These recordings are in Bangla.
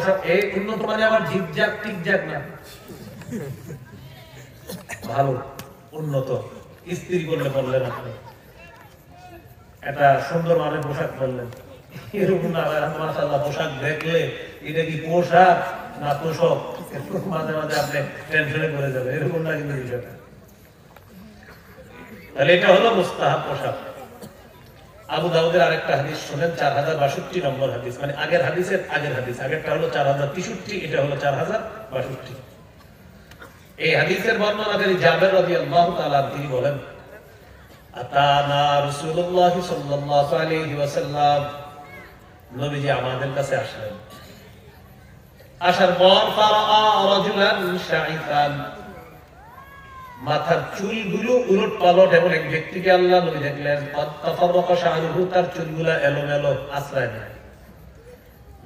পোশাক এই উন্নত মানে আবার ঝিকঝাক টিকঝাক না, ভালো উন্নত ইস্ত্রি করলে বললেন আপনি একটা সুন্দর মানের পোশাক বললেন, এরকম না মাশাআল্লাহ পোশাক দেখলে এটা কি পোশাক না তোষক, মাঝে মাঝে আপনি টেনশনে পড়ে যাবে, এরকম না কিন্তু বিষয়টা। তাহলে এটা হলো মুস্তাহাব পোশাক। আবু দাউদের আরেকটা হাদিস শুনেন, 4062 নম্বর হাদিস, মানে আগের হাদিসের আগের হাদিস, আগেরটা হলো 4063, এটা হলো 4062। এই হাদিসের বর্ণনাকারী জাবের রাদিয়াল্লাহু তাআলা তিনি বলেন, আতানা রাসূলুল্লাহ সাল্লাল্লাহু আলাইহি ওয়াসাল্লাম, নবীজি আমাদের কাছে আসলেন, আসার পর ফারাআ রাজুলান শাইতান, মাথার চুলগুলো উলট পালট এবং এক ব্যক্তিকে আল্লাহ নবী দেখলেন, তাফাররাকা শা'রুহু, তার চুলগুলো এলোমেলো আশ্রয় নেয়।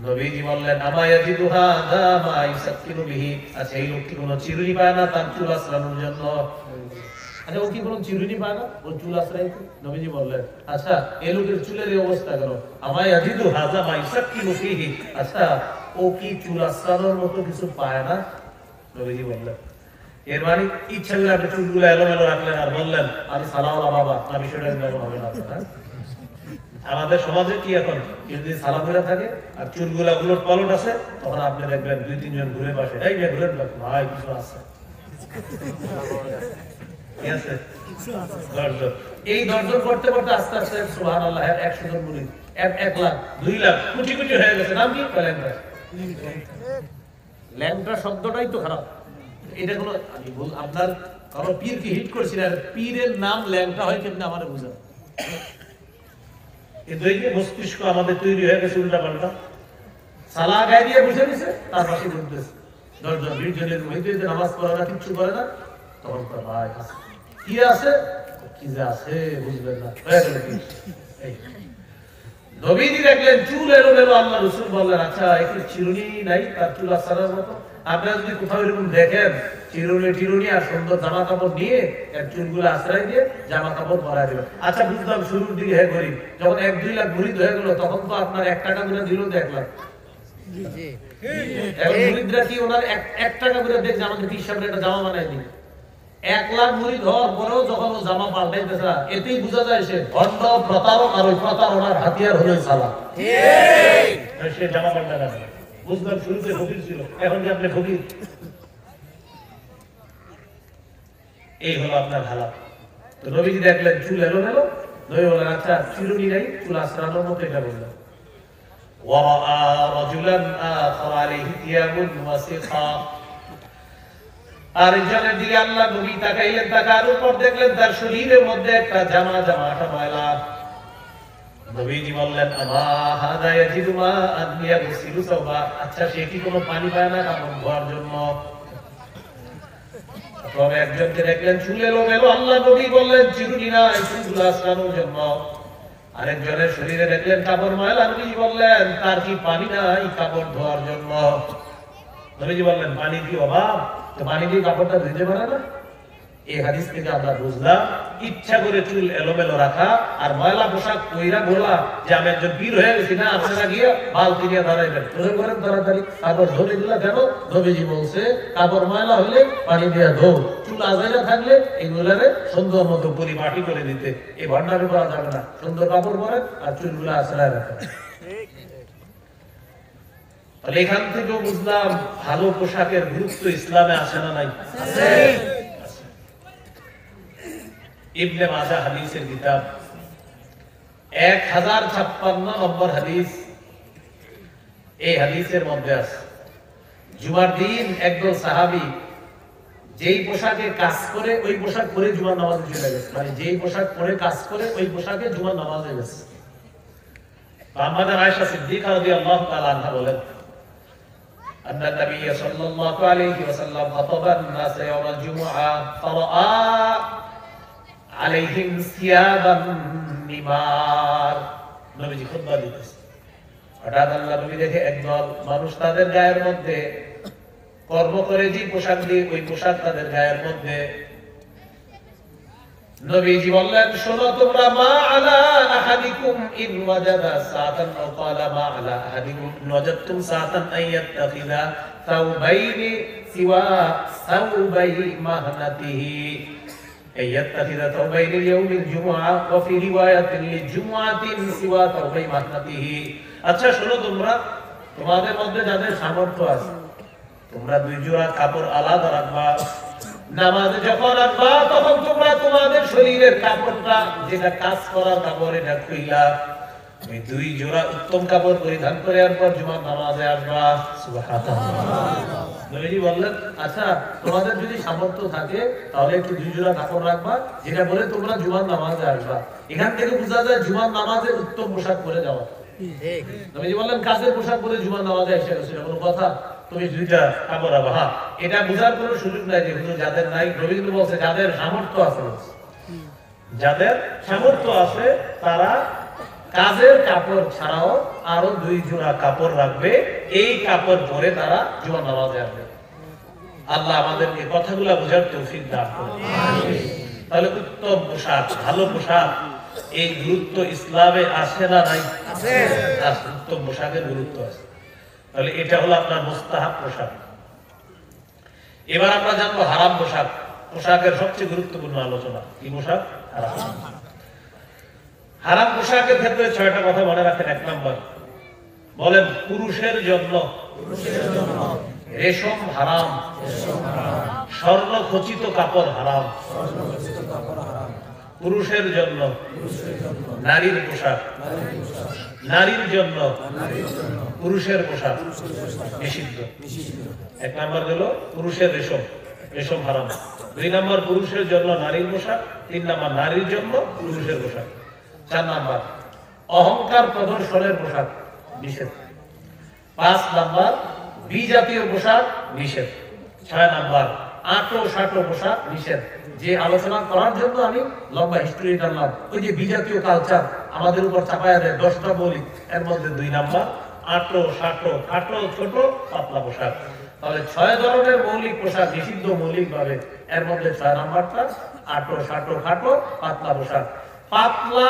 নবীজি বললেন, আমা ইয়াজিদু হাযা মা ইউসাক্কিনু বিহি, আচ্ছা এই লোকটি কোনো চিরুনি পায় না তার চুল আশ্রানোর জন্য? আচ্ছা ও কি কোনো চিরুনি পায় না ওর চুল আশ্রয়? নবীজি বললেন, আচ্ছা এই লোকের চুলের এই অবস্থা কেন? আমা ইয়াজিদু হাযা মা ইউসাক্কিনু বিহি, আচ্ছা ও কি চুল আশ্রানোর মতো কিছু পায় না? নবীজি বললেন, এর মানে ইচ্ছা করে আপনি চুলগুলো এলোমেলো রাখলেন আর বললেন আমি সালাওয়ালা বাবা, না বিষয়টা এরকম হবে না। আমাদের সমাজে কি এখন যদি সালাম করে থাকে আর চুলগুলা উলট পালট আছে, তখন আপনি দেখবেন 2-3 জন ঘুরে পাশে, এই যে ঘুরে ভাই কিছু আছে, কি আছে দর্শন। এই দর্শন করতে করতে আস্তে আস্তে সুবহানাল্লাহ 100 জন মুরিদ, 1 লাখ 2 লাখ কোটি কোটি হয়ে গেছে। নাম কি? ল্যাংটা। ল্যাংটা শব্দটাই তো খারাপ। এটা কোনো আপনার কারো পীর কি হিট করছিল, পীরের নাম ল্যাংটা হয় কেমনে আমার বুঝা। এই দুই যে মস্তিষ্ক আমাদের তৈরি হয়ে গেছে উল্টা পাল্টা, সালা গায়ে দিয়ে বসে গেছে, তার পাশে ঘুরতেছে 10 জন 20 জনের হইতে নামাজ পড়ে না, কিচ্ছু করে না, তখন তো ভাই কি আছে কি যে আছে বুঝবেন না, হয়ে গেল কি। নবীজি দেখলেন চুল এলোমেলো, আল্লাহ রাসূল বললেন, আচ্ছা একটু চিরুনি নাই তার চুল আসার মতো? আপনারা যদি কোথাও এরকম দেখেন চিরুনি আর সুন্দর জামা কাপড় নিয়ে এর চুলগুলো আশ্রয় দিয়ে জামা কাপড় পরায় দিল। আচ্ছা বুঝলাম শুরুর দিকে হ্যাঁ গরিব, যখন 1-2 লাখ মুরিদ হয়ে গেল তখন তো আপনার 1 টাকা করে দিল 1 লাখ। এখন মুরিদরা কি ওনার 1 টাকা করে দেখছে আমাদের হিসাবে একটা জামা বানায় দিন। 1 লাখ মুরিদ হওয়ার পরেও যখন ও জামা পাল্টাইতেছে না, এতেই বোঝা যায় সে ভণ্ড প্রতারক, আর ওই প্রতারণার হাতিয়ার হলো সালাম। সে জামা পাল্টা না, বুঝলাম শুরুতে ফকির ছিল, এখন যে আপনি ফকির। এই হলো আপনার হালাত। তো নবীজি দেখলেন চুল এলোমেলো, নবী বললেন, আচ্ছা চিরুনি নাই, চুল আশ্রানোর মতো এটা বললেন। ওয়ারাআ রাজুলান আখার আলাইহি থিয়াবুন ওয়াসিখা, আরেকজনের দিকে আল্লাহ নবী তাকাইলেন, তাকার উপর দেখলেন তার শরীরের মধ্যে একটা জামাটা ময়লা। নবীজি বললেন, আমা হাযা ইয়াজিদু মা আদমিয়া গুসিলু সাওবা, আচ্ছা সে কি কোনো পানি পায় না কাপড় ধোয়ার জন্য? তবে একজনকে দেখলেন চুল এলোমেলো, আল্লাহ নবী বললেন চিরুনি না, চুলগুলো আশ্রানোর জন্য। আরেকজনের শরীরে দেখলেন কাপড় ময়লা, নবী বললেন তার কি পানি নাই কাপড় ধোয়ার জন্য? নবীজি বললেন পানি কি অভাব, তো পানি দিয়ে কাপড়টা ধুইতে পারে না? এই হাদিস থেকে আমরা বুঝলাম ইচ্ছা করে চুল এলোমেলো রাখা আর ময়লা পোশাক পইরা বলা যে আমি একজন পীর হয়ে গেছি, না আপনারা গিয়ে বালতি নিয়ে দাঁড়াইবেন, ধরে করেন তাড়াতাড়ি কাপড় ধরে দিলা কেন? নবীজি বলছে কাপড় ময়লা হলে পানি দিয়ে ধো, চুল আজাইরা থাকলে এগুলারে সুন্দর মতো পরিপাটি করে দিতে। এই ভান্ডারে করা যাবে না, সুন্দর কাপড় পরেন আর চুলগুলো আশ্রয় রাখেন। তাহলে এখান থেকেও বুঝলাম ভালো পোশাকের গুরুত্ব ইসলামে আছে না নাই? আছে। ইবনে মাজাহ হাদিসের কিতাব 1056 নম্বর হাদিস, এই হাদিসের মধ্যে আছে জুমার দিন একদল সাহাবী যেই পোশাকে কাজ করে ওই পোশাক পরে জুমার নামাজে চলে গেছে, মানে যেই পোশাক পরে কাজ করে ওই পোশাকে জুমার নামাজে গেছে। আমাদের আয়েশা সিদ্দিকা রাদিয়াল্লাহু তাআলা আনহা বলেন, আন্না নবী সাল্লাল্লাহু আলাইহি ওয়াসাল্লাম খাতাবান নাস ইয়াউমাল জুমআ ফারাআ আলাইহিম সিয়াবান নিমার। নবীজি খুতবা দিতেছেন, হঠাৎ আল্লাহ নবী দেখে একদল মানুষ তাদের গায়ের মধ্যে কর্ম করে যে পোশাক দিয়ে ওই পোশাক তাদের গায়ের মধ্যে নবীজি বললেন, শোনো তোমরা, মা আলা আহাদিকুম ইন ওয়াজাদা সাতান আও ক্বালা মা আলা আহাদিকুম ইন ওয়াজাদতুম সাতান আইয়াত্তাখিযা সাওবাইনি সিওয়া সাওবাই মাহনাতিহি আইয়াত্তাখিযা সাওবাইনি লিয়াউমিল জুমআ ওয়া ফি রিওয়ায়াতিন লিজুমআতিন সিওয়া সাওবাই মাহনাতিহি। আচ্ছা শোনো তোমরা, তোমাদের মধ্যে যাদের সামর্থ্য আছে তোমরা দুই জোড়া কাপড় আলাদা রাখবা। নামাজে যখন রাখবা তখন তোমরা তোমাদের শরীরের কাপড়টা, যেটা কাজ করার কাপড়, এটা খুইলা তুমি দুই জোড়া উত্তম কাপড় পরিধান করে এরপর জুমার নামাজে আসবা। সুবহানাল্লাহ। নবীজি বললেন, আচ্ছা তোমাদের যদি সামর্থ্য থাকে তাহলে একটু দুই জোড়া কাপড় রাখবা, যেটা বলে তোমরা জুমার নামাজে আসবা। এখান থেকে বোঝা যায় জুমার নামাজে উত্তম পোশাক পরে যাওয়া। নবীজি বললেন, কাজের পোশাক পরে জুমার নামাজে এসে গেছে, কোনো কথা? তুমি দুইটা কাপড় রাখবা। হ্যাঁ, এটা বোঝার কোনো সুযোগ নাই যে হুজুর যাদের নাই, নবী বলছে যাদের সামর্থ্য আছে, যাদের সামর্থ্য আছে তারা কাজের কাপড় ছাড়াও আরো দুই জোড়া কাপড় রাখবে, এই কাপড় পরে তারা জুমার নামাজে আসবে। আল্লাহ আমাদেরকে কথাগুলো বোঝার তৌফিক দান করুন। তাহলে উত্তম পোশাক, ভালো পোশাক, এই গুরুত্ব ইসলামে আছে না নাই? আছে। উত্তম পোশাকের গুরুত্ব আছে। তাহলে এটা হলো আপনার মুস্তাহাব পোশাক। এবার আমরা জানবো হারাম পোশাক। পোশাকের সবচেয়ে গুরুত্বপূর্ণ আলোচনা কি পোশাক? হারাম। হারাম পোশাকের ক্ষেত্রে 6টা কথা মনে রাখেন। 1 নাম্বার বলেন, পুরুষের জন্য রেশম হারাম, স্বর্ণ খচিত কাপড় হারাম। পুরুষের জন্য নারীর পোশাক, নারীর জন্য পুরুষের পোশাক নিষিদ্ধ। 1 নাম্বার গেল পুরুষের রেশম, রেশম হারাম। 2 নাম্বার পুরুষের জন্য নারীর পোশাক। 3 নাম্বার নারীর জন্য পুরুষের পোশাক। 4 নাম্বার অহংকার প্রদর্শনের পোশাক নিষেধ। 5 নাম্বার বিজাতীয় পোশাক নিষেধ। 6 নাম্বার আটো সাটো পোশাক নিষেধ। যে আলোচনা করার জন্য আমি লম্বা হিস্ট্রি টানলাম, ওই যে বিজাতীয় কালচার আমাদের উপর চাপায়া দেয় 10টা মৌলিক, এর মধ্যে 2 নাম্বার আটো সাটো খাটো ছোট পাতলা পোশাক। তাহলে 6 ধরনের মৌলিক পোশাক নিষিদ্ধ মৌলিক ভাবে, এর মধ্যে 6 নাম্বারটা আটো সাটো খাটো পাতলা পোশাক। পাতলা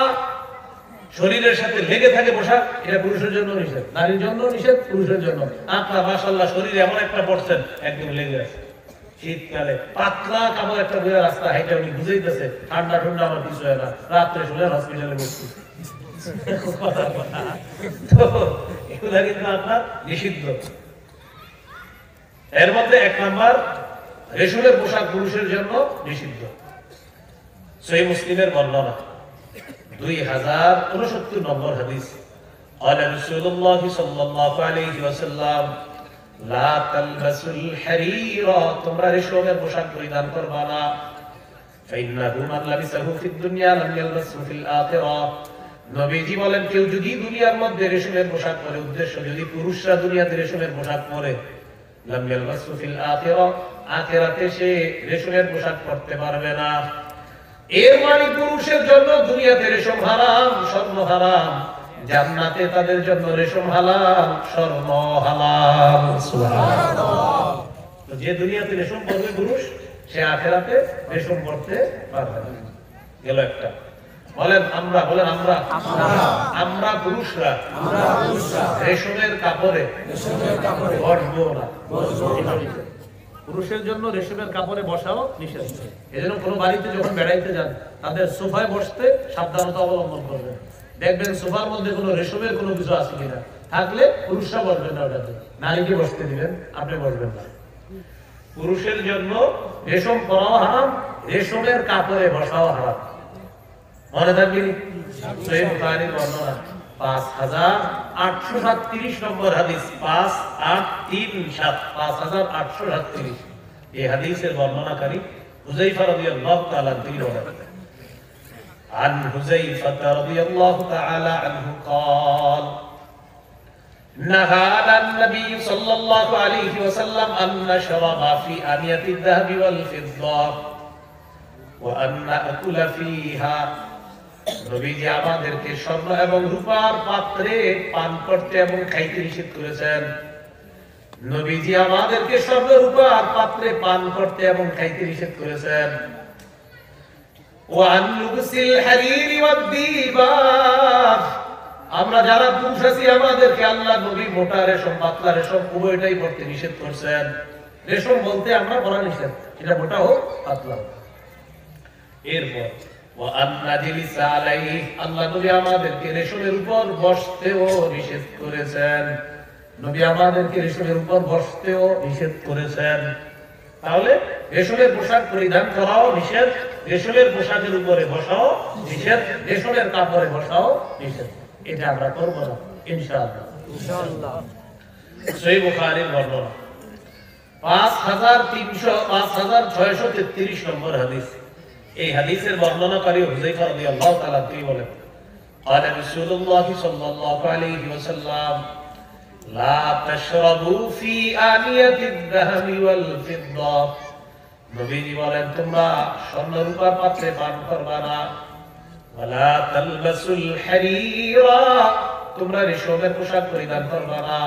শরীরের সাথে লেগে থাকে পোশাক, এটা পুরুষের জন্য নিষেধ, নারীর জন্য নিষেধ, পুরুষের জন্য। আপনার মাশাআল্লাহ শরীরে এমন একটা পড়ছেন একদম লেগে আছে, শীতকালে পাতলা কাপড় একটা বইয়া রাস্তা হাইটা উনি বুঝাইতেছে ঠান্ডা ঠান্ডা আমার কিছু হয় না, রাত্রে শুলে হসপিটালে ভর্তি। তো এগুলা কিন্তু আপনার নিষিদ্ধ। এর মধ্যে 1 নাম্বার রেশমের পোশাক পুরুষের জন্য নিষিদ্ধ। সহিহ মুসলিমের বর্ণনা 2069 নম্বর হাদিস। قال رسول الله صلى الله عليه وسلم لا تلبسوا الحرير, তোমরা রেশমের পোশাক পরিধান করবে না। فإنه من لبسه في الدنيا لم يلبسه في الآخرة, নবীজি বলেন কেউ যদি দুনিয়ার মধ্যে রেশমের পোশাক পরে, উদ্দেশ্য যদি পুরুষরা দুনিয়াতে রেশমের পোশাক পরে, لم يلبسه في الآخرة, আখিরাতে সে রেশমের পোশাক পরতে পারবে না। এর মানে পুরুষের জন্য দুনিয়াতে রেশম হারাম, স্বর্ণ হারাম, জান্নাতে তাদের জন্য রেশম হালাল, স্বর্ণ হালাল। সুবহানাল্লাহ। যে দুনিয়াতে রেশম পরবে পুরুষ, সে আখিরাতে রেশম পরতে পারবে না। গেল একটা। বলেন আমরা, বলেন আমরা, আমরা পুরুষরা রেশমের কাপড়ে বসবো না। পুরুষের জন্য রেশমের কাপড়ে বসাও নিষেধ। এজন্য কোনো বাড়িতে যখন বেড়াইতে যান তাদের সোফায় বসতে সাবধানতা অবলম্বন করবেন। দেখবেন সোফার মধ্যে কোনো রেশমের কোনো কিছু আছে কিনা, থাকলে পুরুষরা বসবেন না, ওটাতে নারীকে বসতে দিবেন, আপনি বসবেন না। পুরুষের জন্য রেশম পরাও হারাম, রেশমের কাপড়ে বসাও হারাম। মনে থাকবে সহিহ বুখারীর বর্ণনা 5837 নম্বর হাদিস, 5837, 5837। এই হাদিসের বর্ণনাকারী হুযায়ফা রাদিয়াল্লাহু তাআলা তিনি বলেন, عن حذيفة رضي الله تعالى عنه قال نهى النبي صلى الله عليه وسلم أن نشرب في آنية الذهب والفضة وأن نأكل فيها, নবীজি আমাদেরকে স্বর্ণ এবং রূপার পাত্রে পান করতে এবং খাইতে নিষেধ করেছেন। নবীজি আমাদেরকে স্বর্ণ রূপার পাত্রে পান করতে এবং খাইতে নিষেধ করেছেন। ওয়ান লুবসিল হারিরি ওয়াদ-দিবাজ, আমরা যারা পুরুষ আছি আমাদেরকে আল্লাহ নবী মোটা রেশম পাতলা রেশম উভয়টাই পড়তে নিষেধ করছেন। রেশম বলতে আমরা পড়া নিষেধ, সেটা মোটা হোক পাতলা হোক। এরপর ওয়ান নাজলিসা আলাইহি, আল্লাহ নবী আমাদেরকে রেশমের উপর বসতেও নিষেধ করেছেন। নবী আমাদেরকে রেশমের উপর বসতেও নিষেধ করেছেন। তাহলে রেশমের পোশাক পরিধান করাও নিষেধ, রেশমের পোশাকের উপরে বসাও নিষেধ, রেশমের কাপড়ে বসাও নিষেধ। এটা আমরা করব না ইনশাআল্লাহ। সহিহ বুখারীর বর্ণনা 5633 নম্বর হাদিস। এই হাদিসের বর্ণনাকারী হুযায়ফা রাদিয়াল্লাহু তাআলা তিনি বলেন, قال رسول الله صلى الله عليه وسلم لا تشربوا في آنية الذهب والفضة, নবীজি বলেন তোমরা স্বর্ণ রূপার পাত্রে পান করবে না। ওয়ালা তালবাসুল হারিরা, তোমরা রেশমের পোশাক পরিধান করবে না।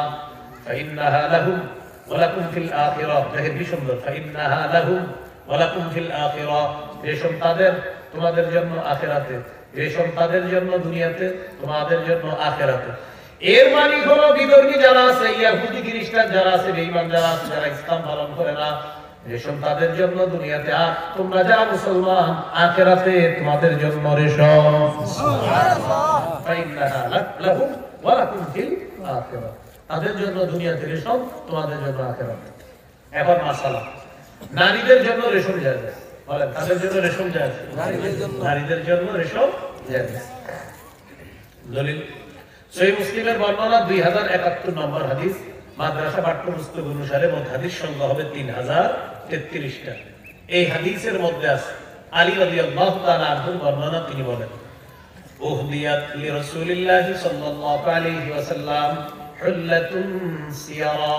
ফাইন্নাহা লাহুম ওয়া লাকুম ফিল আখিরাহ, দেখেন কি সুন্দর, ফাইন্নাহা লাহুম ওয়া লাকুম ফিল আখিরাহ, রেশম তাদের তোমাদের জন্য আখিরাতে, রেশম তাদের জন্য দুনিয়াতে, তোমাদের জন্য আখিরাতে। এর মানে হলো বিধর্মী যারা আছে, ইহুদি খ্রিস্টান যারা আছে, বেঈমান যারা আছে, যারা ইসলাম পালন করে না, রেশম তাদের জন্য দুনিয়াতে, আর তোমরা যারা মুসলমান আখিরাতে তোমাদের জন্য রেশম। সুবহানাল্লাহ, ফাইন্নাহা লাহুম ওয়া লাকুম ফিল আখিরাহ, তাদের জন্য দুনিয়াতে রেশম, তোমাদের জন্য আখিরাতে। এখন মাসালা, নারীদের জন্য রেশম জায়েজ, বলেন তাদের জন্য রেশম জায়েজ, নারীদের জন্য রেশম জায়েজ। দলিল সহিহ মুসলিমের বর্ণনা 2071 নম্বর হাদিস, মাদ্রাসা পাঠ্যপুস্তক অনুসারে মোট হাদিস সংখ্যা হবে 3033টা। এই হাদিসের মধ্যে আছে আলী রাদিয়াল্লাহু তাআলা আনহু বর্ণনা, তিনি বলেন, উহদিয়াত লিরাসূলিল্লাহি সাল্লাল্লাহু আলাইহি ওয়াসাল্লাম হুল্লাতুন সিয়ারা,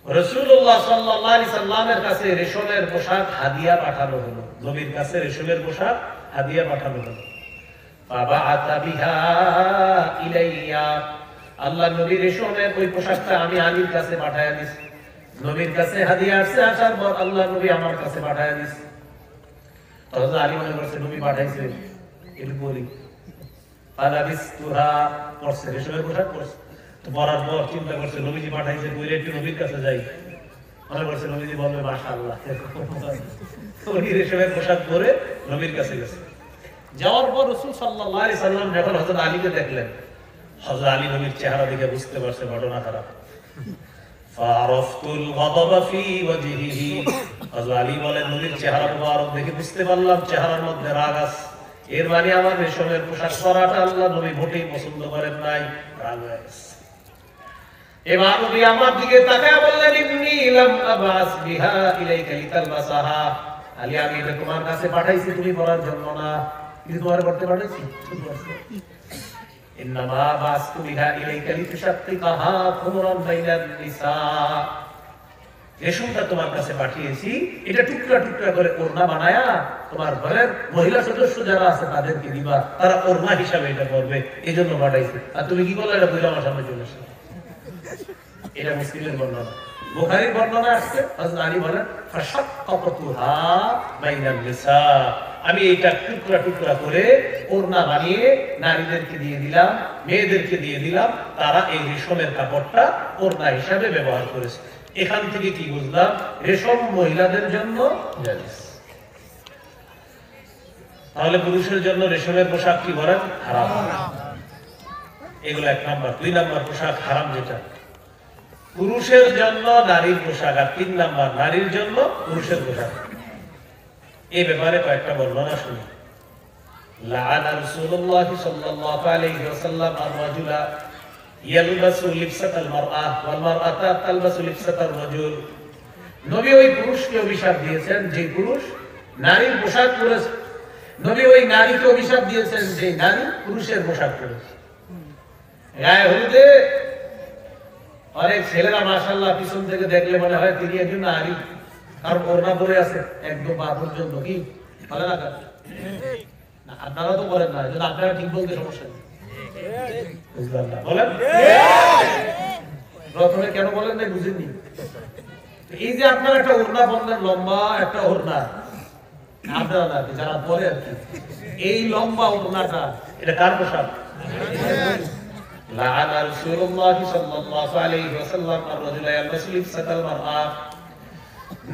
রাসূলুল্লাহ সাল্লাল্লাহু আলাইহি সাল্লামের কাছে রেশমের পোশাক হাদিয়া পাঠানো হলো, নবীর কাছে রেশমের পোশাক হাদিয়া পাঠানো হলো। ফাবাআতা বিহা ইলাইয়া, আল্লাহ নবী রেশমের ওই পোশাকটা আমি আলীর কাছে পাঠায়া দিছি। নবীর কাছে হাদিয়া আসছে, আসার পর আল্লাহ নবী আমার কাছে পাঠায়া দিছে। হযরত আলী মনে করছে নবী পাঠাইছে, এটা বলি ফালাবিসতুহা, পরছে রেশমের পোশাক পরছে। তো পরার পর চিন্তা করছে নবীজি পাঠাইছে, কইরে একটু নবীর কাছে যাই, মনে করছে নবীজি বলবে মাশাআল্লাহ, ওই রেশমের পোশাক পরে নবীর কাছে গেছে। যাওয়ার পর রাসূল সাল্লাল্লাহু আলাইহি সাল্লাম যখন হযরত আলীকে দেখলেন, হযরত আলী নবীর চেহারা দেখে বুঝতে পারছে ঘটনা খারাপ। ফারাফতুল গাদাবা ফি ওয়াজহিহি, হযরত আলী বলেন নবীর চেহারা মুবারক দেখে বুঝতে পারলাম চেহারার মধ্যে রাগ আছে। এর মানে আমার রেশমের পোশাক পরাটা আল্লাহ নবী মোটেই পছন্দ করেন নাই, রাগ হয়ে গেছে। এবার নবী আমার দিকে তাকায় বললেন, ইন্নী লাম আবাস বিহা ইলাইকা লিতালবাসাহা, আলী আমি এটা তোমার কাছে পাঠাইছি তুমি পরার জন্য না, কিন্তু তোমার করতে পাঠাইছি। ইন্নামা বাসতু বিহা ইলাইকা লিতুশাক্কিকাহা খুমরান বাইনান নিসা, রেশমটা তোমার কাছে পাঠিয়েছি এটা টুকরা টুকরা করে ওড়না বানায়া তোমার ঘরের মহিলা সদস্য যারা আছে তাদেরকে দিবা, তারা ওড়না হিসাবে এটা করবে, এজন্য পাঠাইছি। আর তুমি কি বললে এটা বুঝে আমার সামনে চলে আসে। এটা মুসলিমের বর্ণনা। বুখারীর বর্ণনা আছে, হযরত আলী বলেন ফাশাক্কাতুহা বাইনান নিসা, আমি এটা টুকরা টুকরা করে ওড়না বানিয়ে নারীদেরকে দিয়ে দিলাম, মেয়েদেরকে দিয়ে দিলাম, তারা এই রেশমের কাপড়টা ওড়না হিসাবে ব্যবহার করেছে। এখান থেকে কি বুঝলাম, রেশম মহিলাদের জন্য জায়েজ। তাহলে পুরুষের জন্য রেশমের পোশাক কি বলেন হারাম, এগুলো এক নাম্বার। 2 নাম্বার পোশাক হারাম যেটা পুরুষের জন্য নারীর পোশাক, আর 3 নাম্বার নারীর জন্য পুরুষের পোশাক। এই ব্যাপারে কয়েকটা বর্ণনা শুনি। লাআনা রাসূলুল্লাহ সাল্লাল্লাহু আলাইহি ওয়াসাল্লাম আর-রাজুলা ইয়ালবাসু লিবসাতাল মারআহ ওয়াল মারআতা তালবাসু লিবসাতার রাজুল, নবী ওই পুরুষকে অভিশাপ দিয়েছেন যে পুরুষ নারীর পোশাক পরেছে, নবী ওই নারীকে অভিশাপ দিয়েছেন যে নারী পুরুষের পোশাক পরেছে। গায়ে হলুদে অনেক ছেলেরা মাশাআল্লাহ পিছন থেকে দেখলে মনে হয় তিনি একজন নারী, কারণ ওড়না পরে আছে একদম পা পর্যন্ত, কি বলে না? আপনারা তো বলেন না, যদি আপনারা ঠিক বলতে সমস্যা নেই, বুঝলাম না বলেন প্রথমে কেন বলেন না বুঝেননি। এই যে আপনারা একটা ওড়না বললেন, লম্বা একটা ওড়না, আপনারা না, যারা পরে আর কি, এই লম্বা ওড়নাটা এটা কার পোশাক? লাআনা রাসূলুল্লাহ সাল্লাল্লাহু আলাইহি ওয়াসাল্লাম আর-রাজুলা ইয়ালবাসু লিবসাতাল মারআ।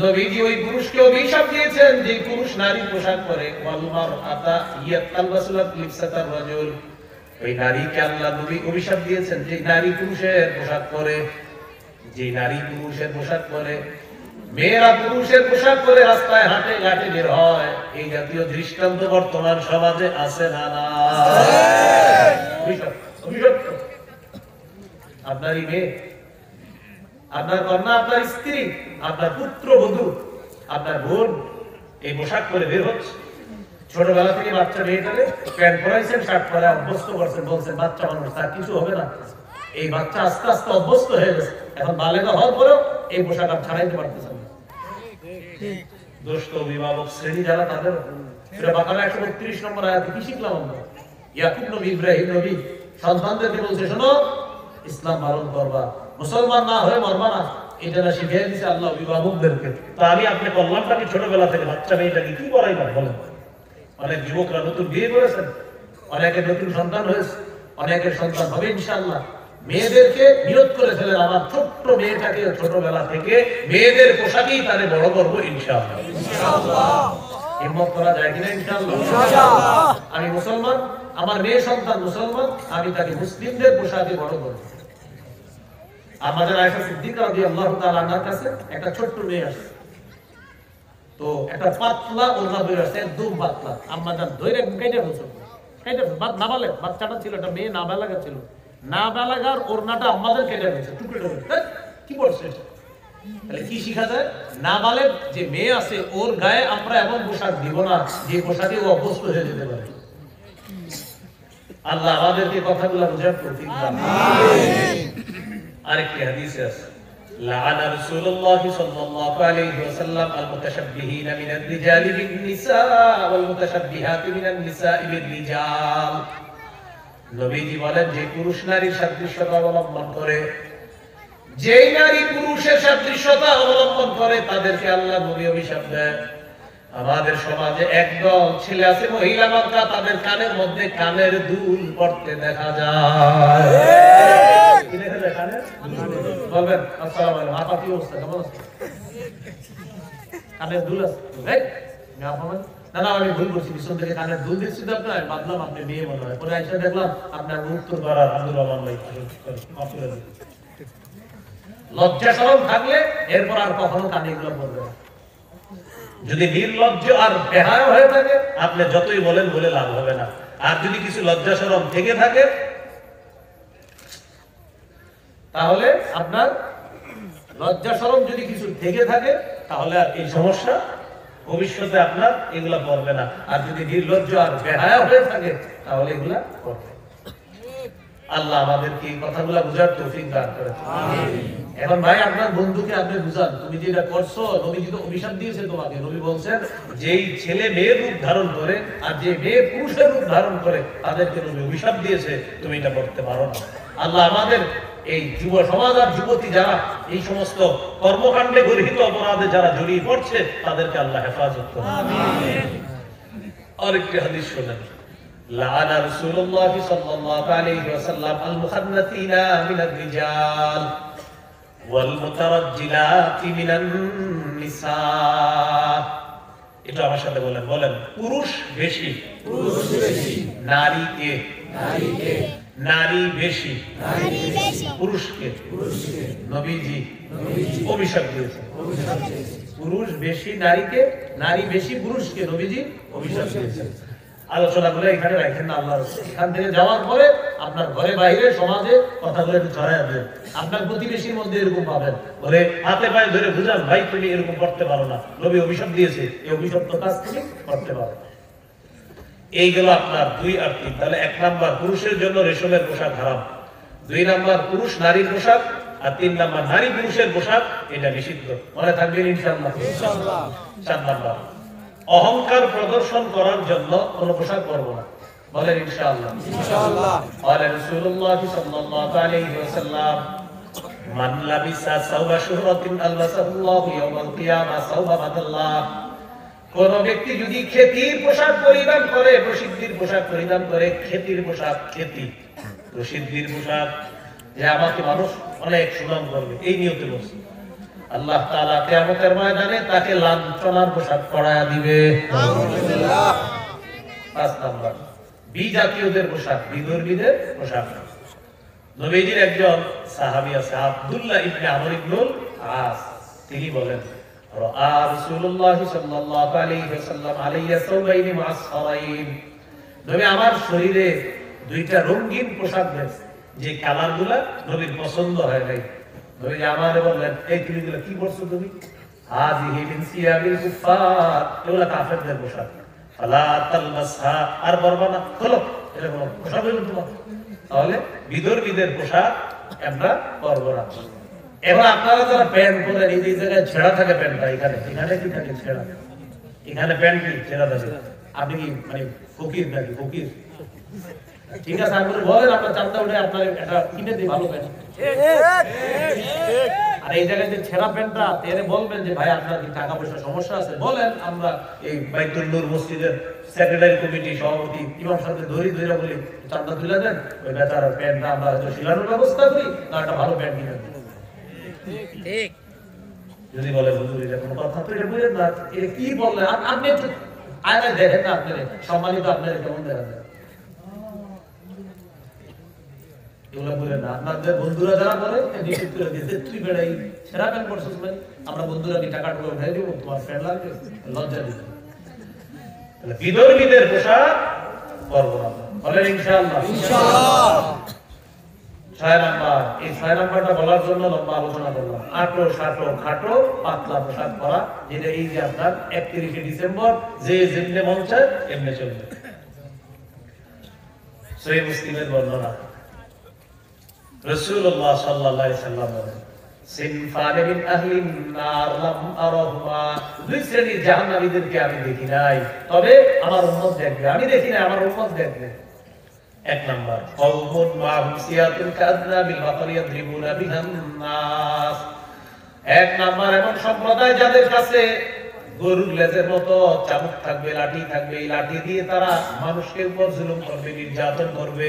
নবীজি ওই পুরুষকে অভিশাপ দিয়েছেন যে পুরুষ নারী পোশাক পরে, ওয়াল মারআতা ইয়ালবাসু লিবসাতার রাজুল। ওই নারীকে আল্লাহ নবী অভিশাপ দিয়েছেন যে নারী পুরুষের পোশাক পরে, যে নারী পুরুষের পোশাক পরে, মেয়েরা পুরুষের পোশাক পরে রাস্তায় হাঁটে ঘাটে বের হয়, এই জাতীয় দৃষ্টান্ত বর্তমান সমাজে আছে না? না, অভিশাপ। আপনারই মেয়ে, আপনার কন্যা, আপনার স্ত্রী, আপনার পুত্র বধূ, আপনার বোন এই পোশাক পরে বের হচ্ছে। ছোটবেলা থেকে বাচ্চা মেয়েটারে প্যান্ট পরাইছেন, শার্ট পরায় অভ্যস্ত করছেন, বলছেন বাচ্চা মানুষ, তার কিছু হবে না। এই বাচ্চা আস্তে আস্তে অভ্যস্ত হয়ে গেছে, এখন বালেগা হওয়ার পরেও এই পোশাক আর ছাড়াইতে পারতেছেন না। দোষ তো অভিভাবক শ্রেণী যারা, তাদের। সেটা বাকারা 132 নম্বর আয়াতে কি শিখলাম আমরা? ইয়াকুব নবী, ইব্রাহিম নবী সন্তানদেরকে বলছে, শোনো, ইসলাম পালন করবা, মুসলমান না হয়ে মরবা না। এটা না শিখিয়ে দিচ্ছে আল্লাহ অভিভাবকদেরকে। তা আমি আপনি কল্যাণটাকে ছোটবেলা থেকে বাচ্চা মেয়েটাকে কি করাইবার বলেন? অনেক যুবকরা নতুন বিয়ে করেছেন, অনেকের নতুন সন্তান হয়েছে, অনেকের সন্তান হবে ইনশাআল্লাহ। মেয়েদেরকে নিয়ত করে ফেলেন, আমার ছোট্ট মেয়েটাকে ছোটবেলা থেকে মেয়েদের পোশাকেই তারে বড় করবো ইনশাআল্লাহ। হিম্মত করা যায় কিনা? ইনশাআল্লাহ। আমি মুসলমান, আমার মেয়ে সন্তান মুসলমান, আমি তাকে মুসলিমদের পোশাকে বড় করবো। আমাদের আয়েশা সিদ্দিকা রাদিয়াল্লাহু তাআলা আনহার কাছে একটা ছোট্ট মেয়ে আসে, তো একটা পাতলা ওড়না বের আসে, একদম পাতলা। আম্মা জান ধরে কেটে ফেলছে, নাবালেগ বাচ্চাটা ছিল, একটা মেয়ে নাবালেগা ছিল, নাবালেগার ওড়নাটা আমাদের কেটে ফেলছে, টুকরো টুকরো। কি বলছে এটা? তাহলে কি শিখা যায়? নাবালেগ যে মেয়ে আছে ওর গায়ে আমরা এমন পোশাক দিব না যে পোশাকে ও অভ্যস্ত হয়ে যেতে পারে। আল্লাহ আমাদেরকে কথাগুলো বুঝার তৌফিক দান। আমিন। আরেকটি হাদিস আছে, লাআনা রাসূলুল্লাহ সাল্লাল্লাহু আলাইহি ওয়াসাল্লাম আল-মুতাশাব্বিহিনা মিনার রিজালি বিন-নিসা ওয়াল মুতাশাব্বিহাতি মিনান নিসাই বির-রিজাল। নবীজি বলেন, যে পুরুষ নারীর সাদৃশ্যতা অবলম্বন করে, যেই নারী পুরুষের সাদৃশ্যতা অবলম্বন করে, তাদেরকে আল্লাহ নবী অভিশাপ দেন। আমাদের সমাজে একদল ছেলে আছে মহিলা মার্কা, তাদের কানের মধ্যে কানের দুল পড়তে দেখা যায়। কি দেখা যায়? কানের দুল। বলবেন আসসালামু আলাইকুম, আপা কি অবস্থা, কেমন আছেন? কানের দুল আছে? না না, আমি ভুল করছি, পিছন থেকে কানের দুল দিচ্ছি তো আপনার, ভাবলাম আপনি মেয়ে মনে হয়। পরে আইসা দেখলাম আপনার উত্তর পাড়ার আব্দুর রহমান ভাই। লজ্জা শরম থাকলে এরপর আর কখনো কানে এগুলো বলবে না। যদি নির্লজ্জ আর বেহায়া হয়ে থাকে, আপনি যতই বলেন বলে লাভ হবে না। আর যদি কিছু লজ্জা শরম থেকে থাকে, তাহলে আপনার লজ্জা শরম যদি কিছু থেকে থাকে, তাহলে আর এই সমস্যা ভবিষ্যতে আপনার এগুলা করবে না। আর যদি নির্লজ্জ আর বেহায়া হয়ে থাকে, তাহলে এগুলা করবে। আল্লাহ আমাদেরকে এই কথাগুলা বুঝার তৌফিক দান করেন। আমিন। এখন ভাই, আপনার বন্ধুকে আপনি বুঝান, তুমি যেটা করছো, নবীজি তো অভিশাপ দিয়েছে তোমাকে। নবী বলছেন, যেই ছেলে মেয়ের রূপ ধারণ করে আর যে মেয়ে পুরুষের রূপ ধারণ করে, তাদেরকে নবী অভিশাপ দিয়েছে, তুমি এটা করতে পারো না। আল্লাহ আমাদের এই যুব সমাজ আর যুবতী যারা এই সমস্ত কর্মকাণ্ডে গর্হিত অপরাধে যারা জড়িয়ে পড়ছে, তাদেরকে আল্লাহ হেফাজত করুন। আমিন। আরেকটি হাদিস শুনেন, লাআনা রাসূলুল্লাহ সাল্লাল্লাহু আলাইহি ওয়াসাল্লাম আল-মুখান্নাতিনা মিনার রিজাল ওয়াল মুতারাজ্জিলাতি মিনান নিসা। এটা আমার সাথে বলেন, বলেন। পুরুষ বেশি, পুরুষ বেশি। নারীকে, নারীকে। নারী বেশি, নারী বেশি। পুরুষকে, পুরুষকে। নবীজি অভিশাপ দিয়েছেন, অভিশাপ দিয়েছেন। পুরুষ বেশি নারীকে, নারী বেশি পুরুষকে, নবীজি অভিশাপ দিয়েছেন। আলোচনাগুলো এখানে রাখেন না। আল্লাহ এখান থেকে যাওয়ার পরে আপনার ঘরে বাইরে সমাজে কথাগুলো একটু ছড়াইয়া দেন। আপনার প্রতিবেশীর মধ্যে এরকম পাবেন, বলে হাতে পায়ে ধরে বুঝান, ভাই তুমি এরকম করতে পারো না, নবী অভিশাপ দিয়েছে, এই অভিশপ্ত কাজ তুমি করতে পারো। এইগুলো আপনার 2 আর 3। তাহলে 1 নাম্বার, পুরুষের জন্য রেশমের পোশাক হারাম। 2 নাম্বার, পুরুষ নারীর পোশাক। আর 3 নাম্বার, নারী পুরুষের পোশাক, এটা নিষিদ্ধ। মনে থাকবেন ইনশাআল্লাহ। 4 নাম্বার, অহংকার প্রদর্শন করার জন্য কোন পোশাক পরব না। বলেন ইনশাআল্লাহ। ইনশাআল্লাহ। قال رسول الله صلى الله عليه وسلم من لبس ثوب شهرة ألبسه الله يوم القيامة ثوب مدح الله কোন ব্যক্তি যদি খেতির পোশাক পরিধান করে, প্রসিদ্ধির পোশাক পরিধান করে, খেতির পোশাক, খেতি প্রসিদ্ধির পোশাক, যে আমাকে মানুষ অনেক সুনাম করবে, এই নিয়তে বসে, আল্লাহ তাআলা কিয়ামতের ময়দানে তাকে লাঞ্ছনার পোশাক পরায়া দিবে। আলহামদুলিল্লাহ। 5 নাম্বার, বিজাতীয়দের পোশাক, বিধর্মীদের পোশাক। নবীজির একজন সাহাবী আছে, আব্দুল্লাহ ইবনে আমর ইবনুল আস, তিনি বলেন, রাআ রাসূলুল্লাহ সাল্লাল্লাহু আলাইহি ওয়াসাল্লাম আলাইয়া সাওবাইনি মুআসফারাইন, নবী আমার শরীরে দুইটা রঙিন পোশাক দেখেন, যে কালারগুলো নবীর পছন্দ হয় নাই। নবী আমারে বললেন, এই তুমি এগুলো কি করছো তুমি? হাযিহি মিন সিয়াবিল কুফার, এগুলো কাফেরদের পোশাক। ফালা তালমাসহা, আর পরবা না, খোলো, এটা কোন পোশাক হইল তোমার? তাহলে বিধর্মীদের পোশাক আমরা পরব না। এবার আপনারা যারা প্যান্ট পরেন, এই জায়গায় ছেঁড়া থাকে প্যান্টটা, এখানে এখানে কি থাকে? ছেঁড়া। এখানে প্যান্ট কি ছেঁড়া থাকে? আপনি কি মানে ফকির নাকি? ফকির? ঠিক আছে, আপনি বলেন, আমরা চান্দা উঠে আপনার এটা কিনে দিই ভালো প্যান্ট। আর এই জায়গায় যে ছেঁড়া প্যান্টটা, এর বলবেন যে ভাই আপনার কি টাকা পয়সার সমস্যা আছে, বলেন, আমরা এই বাইতুল নূর মসজিদের সেক্রেটারি কমিটি সভাপতি ইমাম সাহেবকে ধরি বলি চান্দা তুলে দেন, ওই বেচারা প্যান্টটা আমরা হয়তো শিলানোর ব্যবস্থা করি, না একটা ভালো প্যান্ট কিনে দিই। ঠিক। যদি বলে হুজুর এটা কোনো কথা, তো এটা বুঝেন না, এটা কি বললেন আপনি? একটু আয়নায় দেখেন না, আপনার সম্মানিত আপনার কেমন দেখা যায়? এগুলো বলে না, আপনাদের বন্ধুরা যারা বলে নিষেধ করে দিয়েছে, তুই বেড়াই ছেঁড়া প্যান্ট পরছিস, মানে আমরা বন্ধুরা কি টাকা টুকু উঠাই দিব, তোমার প্যান্ট লাগবে, লজ্জা দিবে। বিধর্মীদের পোশাক পরব না, বলেন ইনশাআল্লাহ। ইনশাআল্লাহ। 6 নাম্বার, এই 6 নাম্বারটা বলার জন্য লম্বা আলোচনা করলাম। আটো শাটো খাটো পাতলা পোশাক পরা, যেটা এই যে আপনার 31 ডিসেম্বর যে যেমনে মন চায় এমনি চলবে। সহিহ মুসলিমের বর্ণনা, রাসূলুল্লাহ সাল্লাল্লাহু আলাইহি সাল্লাম বলেন, সিনফান মিন আহলিন নার লাম আরাহুমা, দুই শ্রেণীর জাহান্নামীদেরকে আমি দেখি নাই, তবে আমার উম্মত দেখবে। আমি দেখি না, আমার উম্মত দেখবে। 1 নাম্বার, কওমুন মাহুম সিয়াতুন কাযনাবিল বাকরি ইয়াদরিবুনা বিহান নাস। 1 নাম্বার এমন সম্প্রদায় যাদের কাছে গরুর লেজের মতো চাবুক থাকবে, লাঠি থাকবে, এই লাঠি দিয়ে তারা মানুষের উপর জুলুম করবে, নির্যাতন করবে,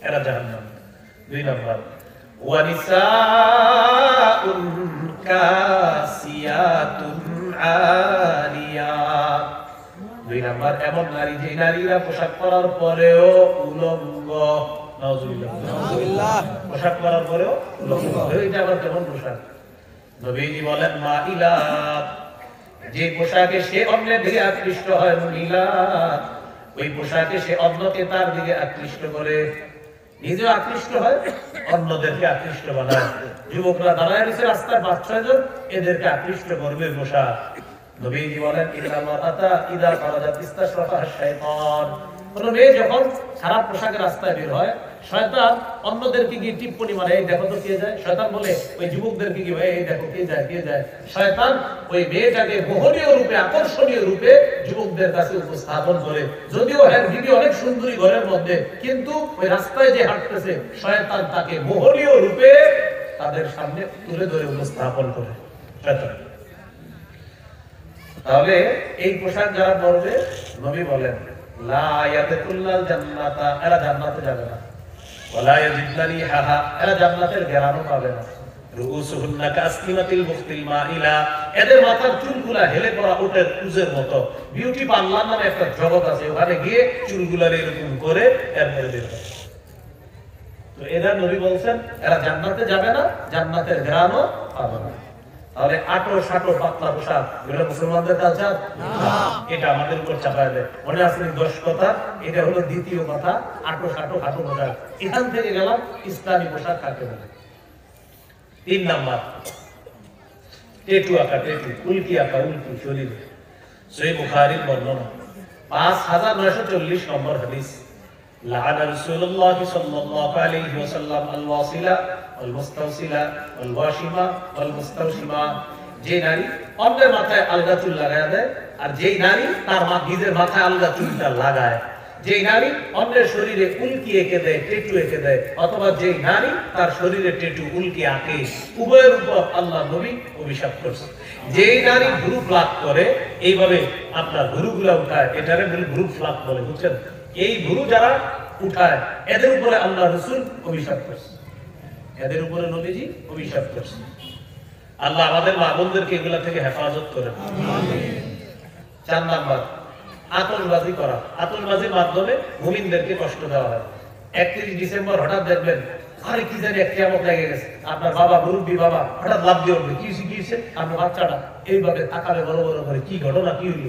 এরা জাহান্নাম। 2 নাম্বার, ওয়া নিসাউন কাসিয়াতুন আলিয়াত। 2 নাম্বার এমন নারী, যে নারীরা পোশাক পরার পরেও উলঙ্গ। নাউজুবিল্লাহ, নাউজুবিল্লাহ। পোশাক পরার পরেও উলঙ্গ, এটা আবার কেমন পোশাক? নবীজি বলেন, মাইলাত, যে পোশাকে সে অন্যের দিকে আকৃষ্ট হয়, মুমিলাত, ওই পোশাকে সে অন্যকে তার দিকে আকৃষ্ট করে, নিজে আকৃষ্ট হয়, অন্যদেরকে আকৃষ্ট বানায়। যুবকরা দাঁড়ায় রয়েছে রাস্তায় 5-6 জন, এদেরকে আকৃষ্ট করবে পোশাক। নবীজি বলেন, ইল্লা মারাতা ইদা খারাজাত ইস্তাশরাফা শাইতান, কোন মেয়ে যখন খারাপ পোশাকে রাস্তায় বের হয়, শয়তান অন্যদেরকে গিয়ে টিপ্পনি মারে, এই দেখো তো কে যায়। শয়তান বলে ওই যুবকদেরকে কি, ভাই এই দেখো কে যায়, কে যায়। শয়তান ওই মেয়েটাকে মোহনীয় রূপে, আকর্ষণীয় রূপে যুবকদের কাছে উপস্থাপন করে, যদিও এর ভিডিও অনেক সুন্দরী ঘরের মধ্যে, কিন্তু ওই রাস্তায় যে হাঁটতেছে, শয়তান তাকে মোহনীয় রূপে তাদের সামনে তুলে ধরে উপস্থাপন করে। শয়তান। তাহলে এই পোশাক যারা পরবে, নবী বলেন, লা ইয়াদখুলুল জান্নাতা, এরা জান্নাতে যাবে না। ওয়ালা ইয়াজিদনা রিহাহা, এরা জান্নাতের ঘ্রাণও পাবে না। রুউসুহুন্না কাসলিমাতিল মুখতিল মাইলা, এদের মাথার চুলগুলা হেলে পড়া উটের কুজের মতো। বিউটি পার্লার নামে একটা জগৎ আছে, ওখানে গিয়ে চুলগুলার এরকম করে এরপরে বের হয়। তো এরা নবী বলছেন, এরা জান্নাতে যাবে না, জান্নাতের ঘ্রাণও পাবে না। তাহলে আটো শাটো পাতলা পোশাক, এটা মুসলমানদের কালচার না, এটা আমাদের উপর চাপায় দেয়। মনে আছে 10 কথা, এটা হলো দ্বিতীয় কথা, আটো শাটো খাটো পোশাক। এখান থেকে গেলাম ইসলামী পোশাক কাকে বলে। 3 নাম্বার, টেটু আঁকা, টেটু, উল্কি আঁকা, উল্কি শরীরে। সহিহ বুখারীর বর্ণনা, 5940 নম্বর হাদিস, লাআনা রাসূলুল্লাহ সাল্লাল্লাহু আলাইহি ওয়াসাল্লাম আল ওয়াসিলা ওয়াল মুস্তাওসিলা ওয়াল ওয়াশিমা ওয়াল মুস্তাওশিমা, যে নারী অন্যের মাথায় আলগা চুল লাগায় দেয়, আর যেই নারী তার নিজের মাথায় আলগা চুলটা লাগায়, যে নারী অন্যের শরীরে উল্কি এঁকে দেয়, টেটু এঁকে দেয়, অথবা যে নারী তার শরীরে টেটু উল্কি আঁকে, উভয়ের উপর আল্লাহ নবী অভিশাপ করছে। যে নারী ভুরু ফ্লাক করে, এইভাবে আপনার ভুরুগুলা উঠায়, এটারে ভুরু ফ্লাক বলে, বুঝছেন? এই ভুরু যারা উঠায় এদের উপরে আল্লাহ রাসূল অভিশাপ করছে, এদের উপরে নবীজি অভিশাপ করছে। আল্লাহ আমাদের মা বোনদেরকে এগুলা থেকে হেফাজত করেন। 4 নাম্বার, আতশবাজি করা। আতশবাজির মাধ্যমে মুমিনদেরকে কষ্ট দেওয়া হয়। 31 ডিসেম্বর হঠাৎ দেখবেন, আরে কি জানি এক কিয়ামত লেগে গেছে, আপনার বাবা মুরব্বী বাবা হঠাৎ লাফ দিয়ে উঠবে, কি শিখিয়েছে আপনার বাচ্চাটা, এইভাবে তাকাবে বড় বড় করে, কি ঘটনা কি হইল?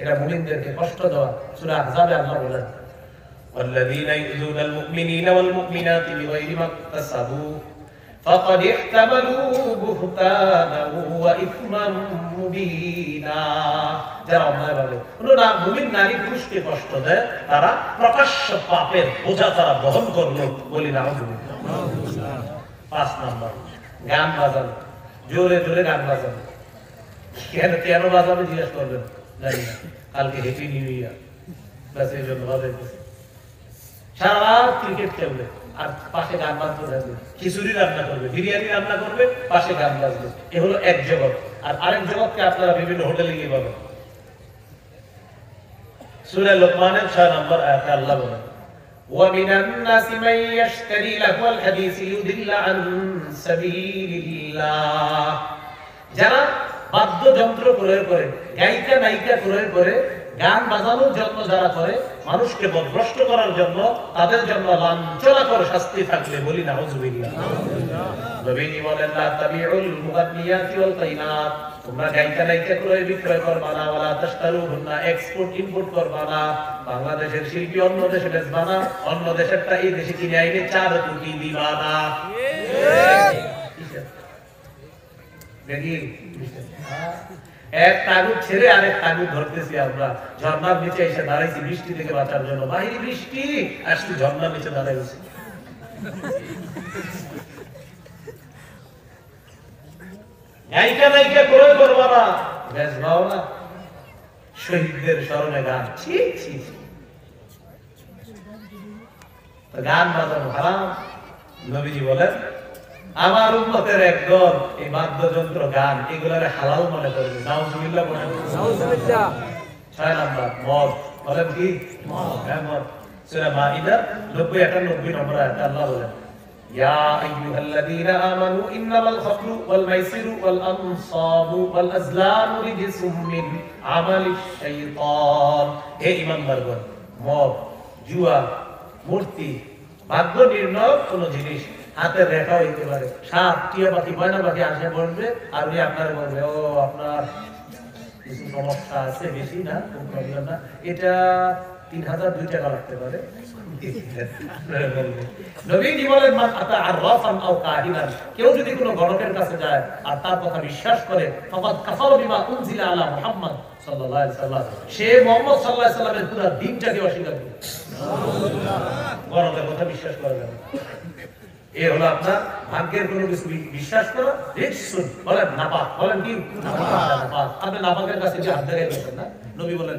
এটা মুমিনদেরকে কষ্ট দেওয়া। সূরা আহজাবে আল্লাহ বলেন, والذين يؤذون المؤمنين والمؤمنات بغير ما اكتسبوا فقد احتملوا بهتانا وإثما مبينا। যারা অন্যায়ভাবে মুমিন নারী পুরুষকে কষ্ট দেয়, তারা প্রকাশ্য পাপের বোঝা তারা বহন করলো, বলি না। 5 নাম্বার, গান বাজানো, জোরে জোরে গান বাজানো। কেন কেন বাজাবে জিজ্ঞেস করবেন, জানি না, কালকে হ্যাপি নিউ ইয়ার, ব্যাস এই জন্য বাজাইতেছে। সারা ক্রিকেট খেলবে আর পাশে গান বাজতে থাকবে, খিচুড়ি রান্না করবে, বিরিয়ানি রান্না করবে, পাশে গান বাজবে। এ হলো এক জগৎ। আর আরেক জগৎকে আপনারা বিভিন্ন হোটেলে গিয়ে পাবেন। সূরা লোকমানের 6 নম্বর আয়াতে আল্লাহ বলেন, وَمِنَ النَّاسِ مَن يَشْتَرِي لَهْوَ الْحَدِيثِ لِيُضِلَّ عَن سَبِيلِ اللَّهِ। যারা বাদ্যযন্ত্র ক্রয় করে, গায়িকা নায়িকা ক্রয় করে, গান বাজানোর জন্য যারা করে, মানুষকে পথভ্রষ্ট করার জন্য, তাদের জন্য লাঞ্ছনাকর শাস্তি থাকবে, বলি নাউযুবিল্লাহ। নবীজি বলেন, লা তাবিউল মুগান্নিয়াতি ওয়াল কাইনাত। তোমরা গায়িকা নায়িকা ক্রয় বিক্রয় করবা না, ওয়ালা তাশতারুহুন্না, এক্সপোর্ট ইম্পোর্ট করবা না। বাংলাদেশের শিল্পী অন্য দেশে বেচবা না, অন্য দেশেরটা এই দেশে কিনে আইনে 4 কোটি দিবা না। দেখি এক তাগুত ছেড়ে আরেক তাগুত ধরতেছি আমরা। ঝর্ণার নিচে এসে দাঁড়াইছি বৃষ্টি থেকে বাঁচার জন্য, বাহিরে বৃষ্টি আসছি, ঝর্ণার নিচে দাঁড়াইছি। গায়িকা নায়িকা ক্রয় করবা না, বেচবাও না। শহীদদের স্মরণে গান, ছি ছি। গান বাজানো হারাম। নবীজি বলেন, আমার উম্মতের একদল এই বাদ্যযন্ত্র গান এগুলারে হালাল মনে করবে। নাউযুবিল্লাহ বলেন। নাউযুবিল্লাহ। 6 নাম্বার, মদ। বলেন কি? মদ। সূরা মাইদা 90-91 নম্বর আয়াতে আল্লাহ বলেন, ইয়া আইয়ুহাল্লাযীনা আমানু ইন্নামাল খামরু ওয়াল মাইসিরু ওয়াল আনসাবু ওয়াল আজলামু রিজসুম মিন আমালিশ শাইতান। হে ঈমানদারগণ, মদ, জুয়া, মূর্তি, ভাগ্য নির্ণয় কোন জিনিস, হাতের রেখা হইতে পারে, সাপ, টিয়া পাখি, ময়না পাখি আসে বলবে, আর উনি আপনার বলবে, ও আপনার কিছু সমস্যা আছে, বেশি না, কোন প্রবলেম না, এটা 3002 টাকা লাগতে পারে। নবীজি বলেন, মান আতা আররাফান আও কাহিনান, কেউ যদি কোনো গণকের কাছে যায় আর তার কথা বিশ্বাস করে, ফাকাদ কাফারা বিমা উনজিলা আলা মুহাম্মদ সাল্লাল্লাহু আলাইহি ওয়াসাল্লাম, সে মুহাম্মদ সাল্লাল্লাহু আলাইহি ওয়াসাল্লামের পুরো দ্বীনটাকে অস্বীকার করে। সুবহানাল্লাহ। গণকের কথা বিশ্বাস করা যাবে না। এ হলো আপনার ভাগ্যের কোনো কিছু বিশ্বাস করা। বলেন নাপাক, বলেন কি নাপাক। আপনি নাপাকের কাছে যে হাত দেখাই করছেন না, নবী বলেন,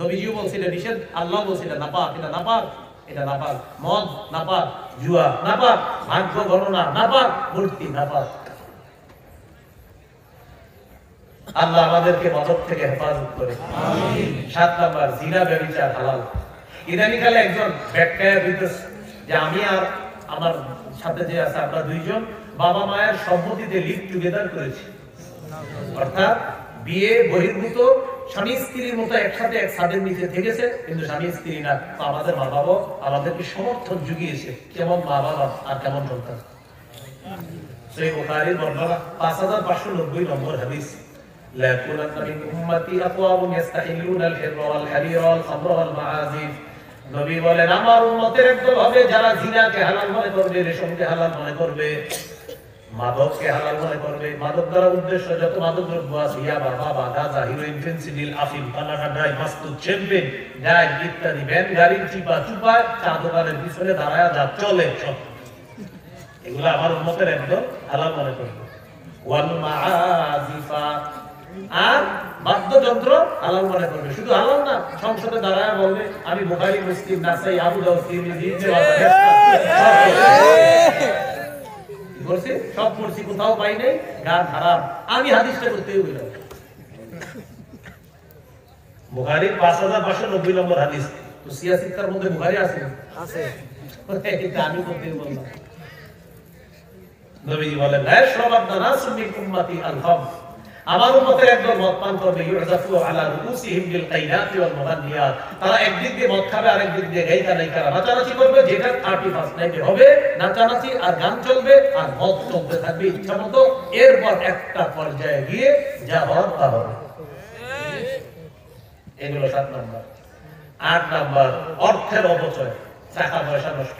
নবীজিও বলছিলেন নিষেধ, আল্লাহ বলছিলেন নাপাক, এটা নাপাক, এটা নাপাক। মদ নাপাক, জুয়া নাপাক, ভাগ্য গণনা নাপাক, মূর্তি নাপাক। আল্লাহ আমাদেরকে মাদক থেকে হেফাজত করে। আমিন। 7 নাম্বার, জিনা ব্যভিচার হালাল। ইদানিকালে একজন ব্যাখ্যায় বিদ্যুৎ যে আমি আর আমার সাথে যে আছে আমরা দুইজন বাবা মায়ের সম্মতিতে লিভ টুগেদার করেছি, অর্থাৎ বিয়ে বহির্ভূত স্বামী স্ত্রীর মতো একসাথে এক ছাদের নিচে থেকেছে, কিন্তু স্বামী স্ত্রী না। তো আমাদের মা বাবা আমাদেরকে সমর্থন জুগিয়েছে, কেমন মা বাবা আর কেমন সন্তান। সেই বুখারীর বর্ণনা 5590 নম্বর হাদিস, লা ইয়াকুনান্না মিন উম্মতি আকওয়ামুন ইস্তাহিলুনা আল-হিররা ওয়াল হারিরা ওয়াল খামরা ওয়াল মাআজিফ। নবী বলেন, আমার উম্মতের একদল হবে যারা জিনাকে হালাল মনে করবে, রেশমকে হালাল মনে করবে, মাদককে হালাল মনে করবে। মাদক দ্বারা উদ্দেশ্য যত মাদক দ্রব্য আছে, ইয়াবা, বাবা, গাঁজা, হিরোইন, ফেন্সিডিল, আফিম, তামাকা, ড্রাই, মাস্তুদ, চ্যাম্পেন, ডাইল ইত্যাদি। ভ্যান গাড়ির চিপা চুপায়, চা দোকানের পিছনে দাঁড়ায় যা চলে, সব এগুলো আমার উম্মতের একদল হালাল মনে করবে। ওয়াল মাআজিফা, আর বাদ্যযন্ত্র হালাল মনে করবে। শুধু হালাল না, সংসদে দাঁড়ায় বলবে আমি বুখারী, মুসলিম, নাসাই, আবু দাউদ, তিরমিজি, ইবনে মাজাহ বলছি, সব পড়ছি, কোথাও পাই নাই, গান হারাম। আমি হাদিসটা করতেই বললাম বুখারী 5590 নম্বর হাদিস। তো সিয়াসিতার মধ্যে বুখারী আছে? এটা আমি করতেই বললাম। নবীজি বলেন লা ইয়াশরাবান্না নাসুম মিন উম্মতি আল-খাম, আমার উম্মতের একদল মদ পান করবে, ইউযাফু আলা রুউসিহিম বিল কাইনাতি ওয়াল মুগান্নিয়াত, তারা একদিক দিয়ে মদ খাবে আর একদিক দিয়ে গায়িকা নায়িকারা নাচানাচি করবে, যেটা 31 নাইটে হবে নাচানাচি আর গান চলবে আর মদ চলতে থাকবে ইচ্ছামতো। এরপর একটা পর্যায়ে গিয়ে যা হওয়ার তা হবে। এগুলো 7 নাম্বার। 8 নাম্বার অর্থের অপচয়, টাকা পয়সা নষ্ট।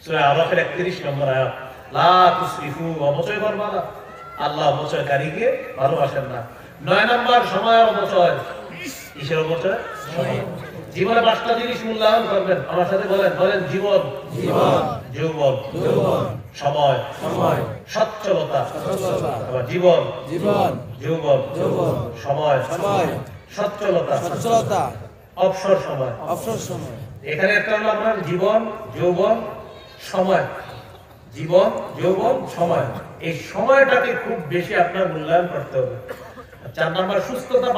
সূরা আরাফের 31 নম্বর আয়াত, লা তুসরিফু, অপচয় করবা না, আল্লাহ অপচয়কারীকে ভালোবাসেন না। 9 নাম্বার সময়ের অপচয়। কিসের অপচয়? সময়। জীবনে 5টা জিনিস মূল্যায়ন করবেন, আমার সাথে বলেন, বলেন জীবন, জীবন, যৌবন, যৌবন, সময়, সময়, সচ্ছলতা, সচ্ছলতা, জীবন, জীবন, যৌবন, যৌবন, সময়, সময়, সচ্ছলতা, সচ্ছলতা, অবসর সময়, অবসর সময়। এখানে একটা হলো আপনার জীবন, যৌবন, সময়। জীবন, যৌবন, সময়। এই সময়টাকে খুব বেশি আপনার মূল্যায়ন করতে হবে। 4 নাম্বার সুস্থতা,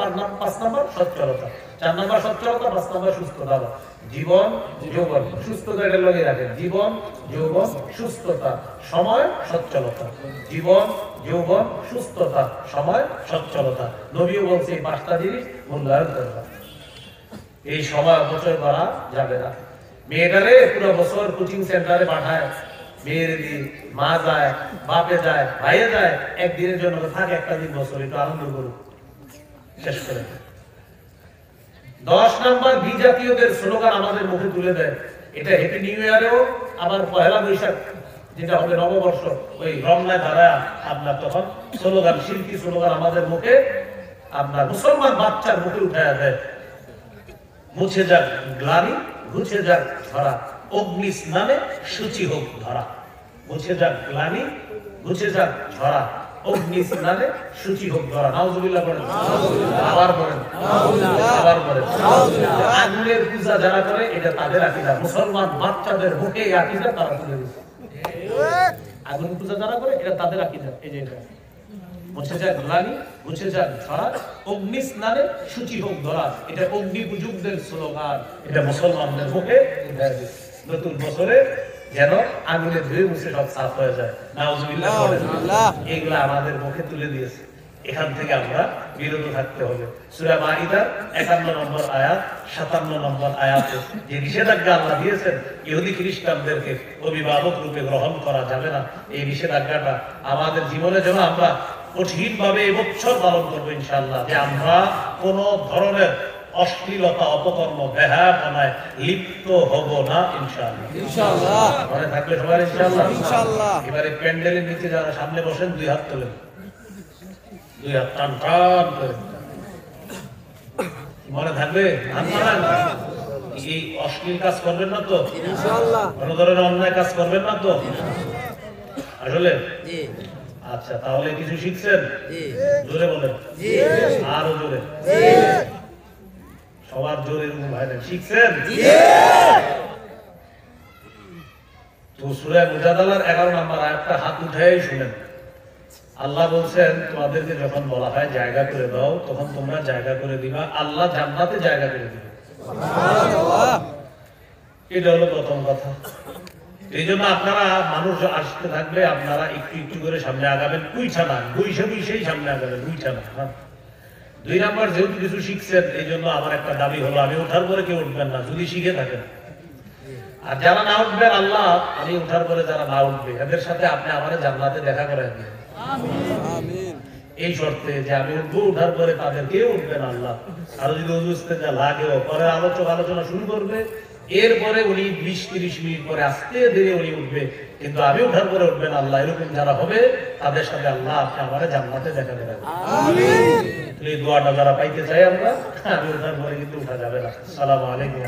5 নাম্বার সচ্ছলতা। 4 নাম্বার সচ্ছলতা, 5 নাম্বার সুস্থতা। জীবন, যৌবন, সুস্থতা এটা লগে রাখেন। জীবন, যৌবন, সুস্থতা, সময়, সচ্ছলতা। জীবন, যৌবন, সুস্থতা, সময়, সচ্ছলতা। নবীও বলছে এই 5টা জিনিস মূল্যায়ন করবা। এই সময় অপচয় করা যাবে না। মেয়েটারে পুরো বছর কোচিং সেন্টারে পাঠায়, মেয়ের মা যায়, বাপে যায়, ভাইয়ে যায়, একদিনের জন্য থাক, একটা দিন বছর একটু আনন্দ করুক, শেষ করে। 10 নাম্বার বিজাতীয়দের স্লোগান আমাদের মুখে তুলে দেয়। এটা হ্যাপি নিউ ইয়ারেও, আবার পহেলা বৈশাখ যেটা হবে নববর্ষ, ওই রমনায় দাঁড়ায় আপনার তখন স্লোগান, শিল্পী স্লোগান আমাদের মুখে, আপনার মুসলমান বাচ্চার মুখে উঠায় দেয়। মুছে যাক গ্লানি, মুছে যাক ধরা, অগ্নি স্নানে সূচি হোক ধরা। মুছে যাক গ্লানি, মুছে যাক ধরা, অগ্নি স্নানে সূচি হোক ধরা। নাউজুবিল্লাহ বলেন, আবার বলেন, আবার বলেন। আগুনের পূজা যারা করে এটা তাদের আকীদা। মুসলমান বাচ্চাদের মুখে এই আকীদা তারা তুলে দিচ্ছে। আগুন পূজা যারা করে এটা তাদের আকীদা। এই যে এটা মুছে যাক গ্লানি, মুছে যাক ধরা, অগ্নি স্নানে সূচি হোক ধরা, এটা অগ্নি পূজকদের স্লোগান। এটা মুসলমানদের মুখে নতুন বছরে যেন আগুনে ধুয়ে মুছে সব সাফ হয়ে যায়। নাউজুবিল্লাহ বলেন। এগুলা আমাদের মুখে তুলে দিয়েছে। এখান থেকে আমরা বিরত থাকতে হবে। সূরা মাইদার 51 নম্বর আয়াত, 57 নম্বর আয়াতে যে নিষেধাজ্ঞা আল্লাহ দিয়েছেন ইহুদি খ্রিস্টানদেরকে অভিভাবক রূপে গ্রহণ করা যাবে না, এই নিষেধাজ্ঞাটা আমাদের জীবনে যেন আমরা কঠিন ভাবে এবছর পালন করবো ইনশাআল্লাহ, যে আমরা কোন ধরনের অশ্লীলতা, অপকর্ম, বেহায়াপনায় লিপ্ত হব না ইনশাআল্লাহ। ইনশাআল্লাহ মনে থাকবে সবার ইনশাআল্লাহ। ইনশাআল্লাহ। এবারে প্যান্ডেলের নিচে যারা সামনে বসেন 2 হাত তোলেন, 2 হাত টান টান করে। মনে থাকবে এই অশ্লীল কাজ করবেন না তো ইনশাআল্লাহ, কোন ধরনের অন্যায় কাজ করবেন না তো আসলে? জি। আচ্ছা, তাহলে কিছু শিখছেন? জি। জোরে বলেন। জি। আরো জোরে। জি। সবার জোরে ভাইরা শিখছেন? জি। তো সূরা মুজাদালার 11 নম্বর আয়াতটা হাত উঠাই শুনেন। আল্লাহ বলছেন তোমাদেরকে যখন বলা হয় জায়গা করে দাও, তখন তোমরা জায়গা করে দিবা, আল্লাহ জান্নাতে জায়গা করে দিবে। সুবহানাল্লাহ। এটা হলো প্রথম কথা। এই জন্য আপনারা মানুষ আসতে থাকবে, আপনারা একটু একটু করে সামনে আগাবেন, কুইছা না, গুইসেই সামনে আগাবেন, গুইছা না। 2 নাম্বার, যেহেতু কিছু শিখছেন, এই জন্য আমার একটা দাবি হলো আমি ওঠার পরে কেউ উঠবেন না যদি শিখে থাকেন। আর যারা না উঠবেন, আল্লাহ আমি ওঠার পরে যারা না উঠবে এদের সাথে আপনি আমার জান্নাতে দেখা করে দিবেন। আমিন। এই শর্তে যে আমি উঠার পরে তাদের কেউ উঠবেন আল্লাহ। আর যদি ওজুস্তে যা লাগেও পরে আলোচনা শুরু করবে, এরপরে উনি 20-30 মিনিট পরে আস্তে ধীরে উনি উঠবে, কিন্তু আমি উঠার পরে উঠবেন আল্লাহ। এরকম যারা হবে তাদের সাথে আল্লাহ আপনি আমার জান্নাতে দেখা দেবেন। আমিন। এই দোয়াটা যারা পাইতে চাই আমরা, আমি উঠার পরে কিন্তু উঠা যাবে না। আসসালামু আলাইকুম।